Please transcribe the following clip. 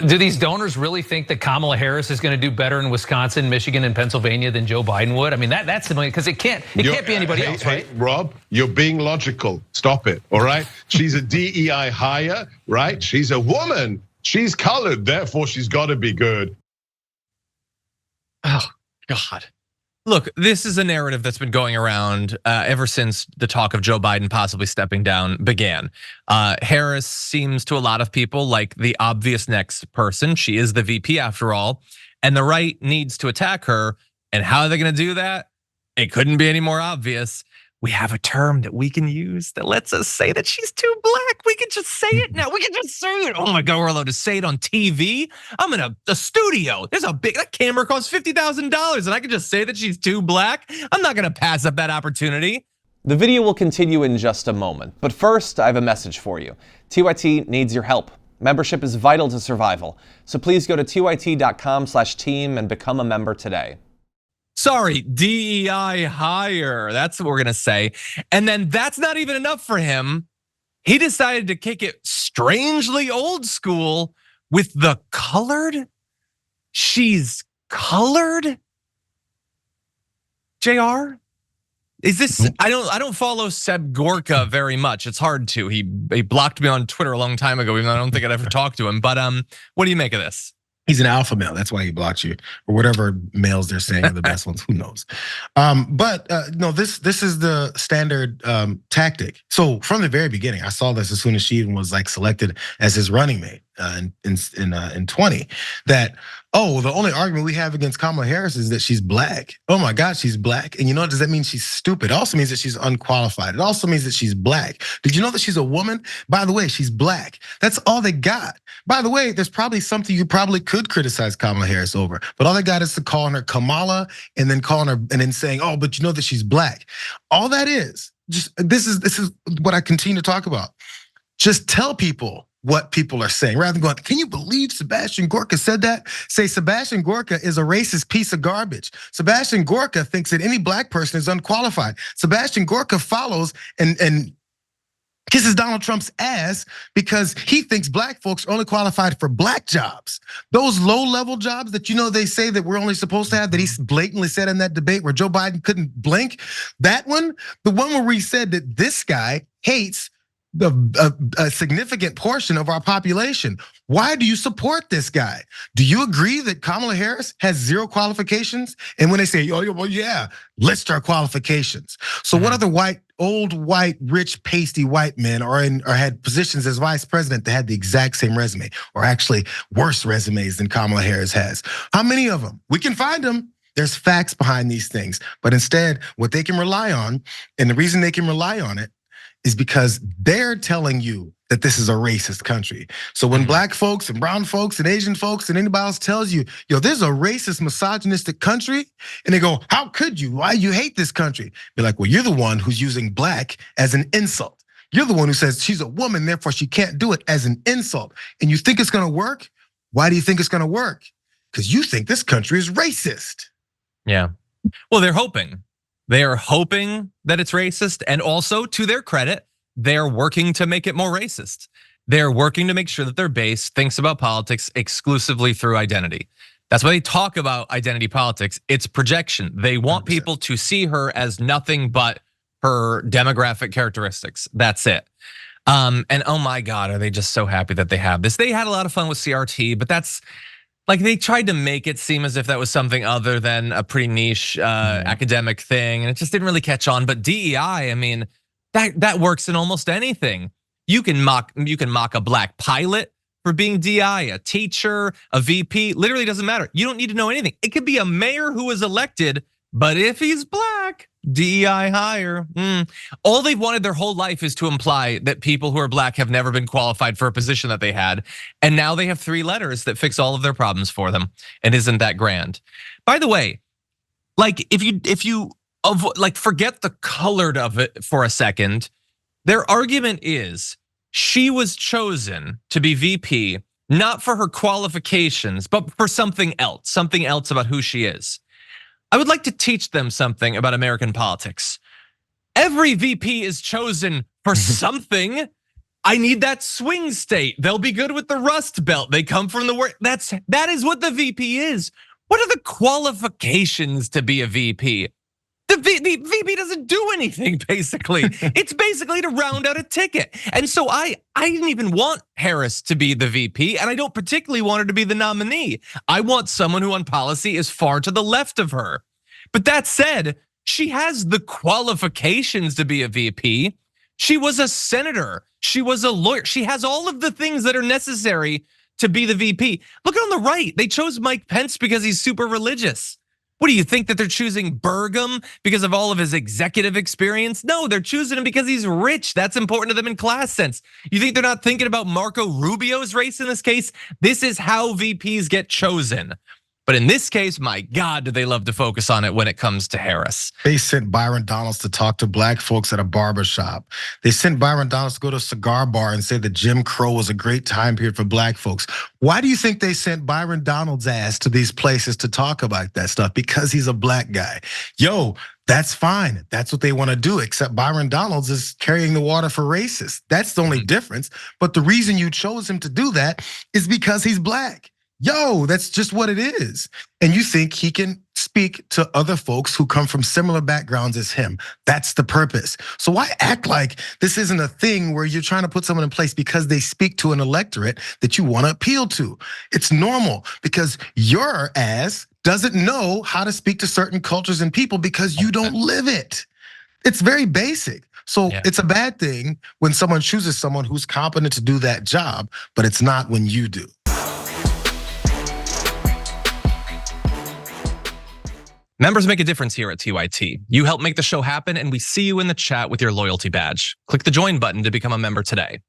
Do these donors really think that Kamala Harris is going to do better in Wisconsin, Michigan, and Pennsylvania than Joe Biden would? I mean, that's the point, because it can't be anybody else, right? Hey, Rob, you're being logical. Stop it, all right? She's a DEI hire, right? She's a woman. She's colored, therefore she's got to be good. Oh, God. Look, this is a narrative that's been going around ever since the talk of Joe Biden possibly stepping down began. Harris seems to a lot of people like the obvious next person. She is the VP after all, and the right needs to attack her. And how are they going to do that? It couldn't be any more obvious. We have a term that we can use that lets us say that she's too black. We can just say it now. We can just say it. Oh my God, we're allowed to say it on TV. I'm in a studio. That camera costs $50,000 and I can just say that she's too black. I'm not gonna pass up that opportunity. The video will continue in just a moment, but first I have a message for you. TYT needs your help. Membership is vital to survival. So please go to tyt.com/team and become a member today. Sorry, DEI hire. That's what we're gonna say. And then that's not even enough for him. He decided to kick it strangely old school with the colored. She's colored. JR? Is this, I don't follow Seb Gorka very much. It's hard to. He blocked me on Twitter a long time ago, even though I don't think I'd ever talk to him. But what do you make of this? He's an alpha male. That's why he blocked you, or whatever males they're saying are the best ones. Who knows? But no, this is the standard tactic. So from the very beginning, I saw this as soon as she was like selected as his running mate in 20. That the only argument we have against Kamala Harris is that she's black. Oh my God, she's black. And you know what? Does that mean she's stupid? It also means that she's unqualified. It also means that she's black. Did you know that she's a woman? By the way, she's black. That's all they got. By the way, there's probably something you probably could criticize Kamala Harris over, but all they got is to calling her Kamala and then calling her and then saying, oh, but you know that she's black. All that is just this is what I continue to talk about. Just tell people what people are saying rather than going, can you believe Sebastian Gorka said that? Say Sebastian Gorka is a racist piece of garbage. Sebastian Gorka thinks that any black person is unqualified. Sebastian Gorka follows and kisses Donald Trump's ass because he thinks black folks are only qualified for black jobs. Those low-level jobs that they say that we're only supposed to have, that he blatantly said in that debate where Joe Biden couldn't blink. That one, the one where we said that this guy hates a significant portion of our population. Why do you support this guy? Do you agree that Kamala Harris has zero qualifications? And when they say, oh, well, yeah, list our qualifications. So what other old white, rich, pasty white men or had positions as vice president that had the exact same resume, or actually worse resumes than Kamala Harris has? How many of them? We can find them. There's facts behind these things. But instead, what they can rely on, and the reason they can rely on it, is because they're telling you that this is a racist country. So when black folks and brown folks and Asian folks and anybody else tells you, there's a racist, misogynistic country, and they go, how could you? Why you hate this country? Be like, well, you're the one who's using black as an insult. You're the one who says she's a woman, therefore she can't do it as an insult. And you think it's gonna work? Why do you think it's gonna work? Because you think this country is racist. Yeah, well, they're hoping. They are hoping that it's racist, and also, to their credit, they're working to make it more racist. They're working to make sure that their base thinks about politics exclusively through identity. That's why they talk about identity politics. It's projection. They want 100%. People to see her as nothing but her demographic characteristics. That's it. And oh my God, are they just so happy that they have this? They had a lot of fun with CRT, but that's, like, they tried to make it seem as if that was something other than a pretty niche academic thing, and it just didn't really catch on. But DEI, I mean, that works in almost anything. You can mock a black pilot for being DEI, a teacher, a VP. Literally doesn't matter. You don't need to know anything. It could be a mayor who was elected, but if he's black, DEI hire. All they've wanted their whole life is to imply that people who are black have never been qualified for a position that they had. And now they have 3 letters that fix all of their problems for them. And isn't that grand? By the way, like if you forget the colored of it for a second, their argument is she was chosen to be VP, not for her qualifications, but for something else about who she is. I would like to teach them something about American politics. Every VP is chosen for something. I need that swing state. They'll be good with the Rust Belt. They come from the work. That is what the VP is. What are the qualifications to be a VP? The VP doesn't do anything, basically. It's basically to round out a ticket. And so I didn't even want Harris to be the VP, and I don't particularly want her to be the nominee. I want someone who on policy is far to the left of her. But that said, she has the qualifications to be a VP. She was a senator. She was a lawyer. She has all of the things that are necessary to be the VP. Look on the right. They chose Mike Pence because he's super religious. What do you think, that they're choosing Burgum because of all of his executive experience? No, they're choosing him because he's rich. That's important to them in class sense. You think they're not thinking about Marco Rubio's race in this case? This is how VPs get chosen. But in this case, my God, do they love to focus on it when it comes to Harris. They sent Byron Donalds to talk to black folks at a barber shop. They sent Byron Donalds to go to a cigar bar and say that Jim Crow was a great time period for black folks. Why do you think they sent Byron Donalds' ass to these places to talk about that stuff? Because he's a black guy. Yo, that's fine. That's what they want to do, except Byron Donalds is carrying the water for racists. That's the only difference. But the reason you chose him to do that is because he's black. Yo, that's just what it is. And you think he can speak to other folks who come from similar backgrounds as him. That's the purpose. So why act like this isn't a thing where you're trying to put someone in place because they speak to an electorate that you want to appeal to? It's normal because your ass doesn't know how to speak to certain cultures and people because you don't live it. It's very basic. So it's a bad thing when someone chooses someone who's competent to do that job, but it's not when you do. Members make a difference here at TYT. You help make the show happen, and we see you in the chat with your loyalty badge. Click the join button to become a member today.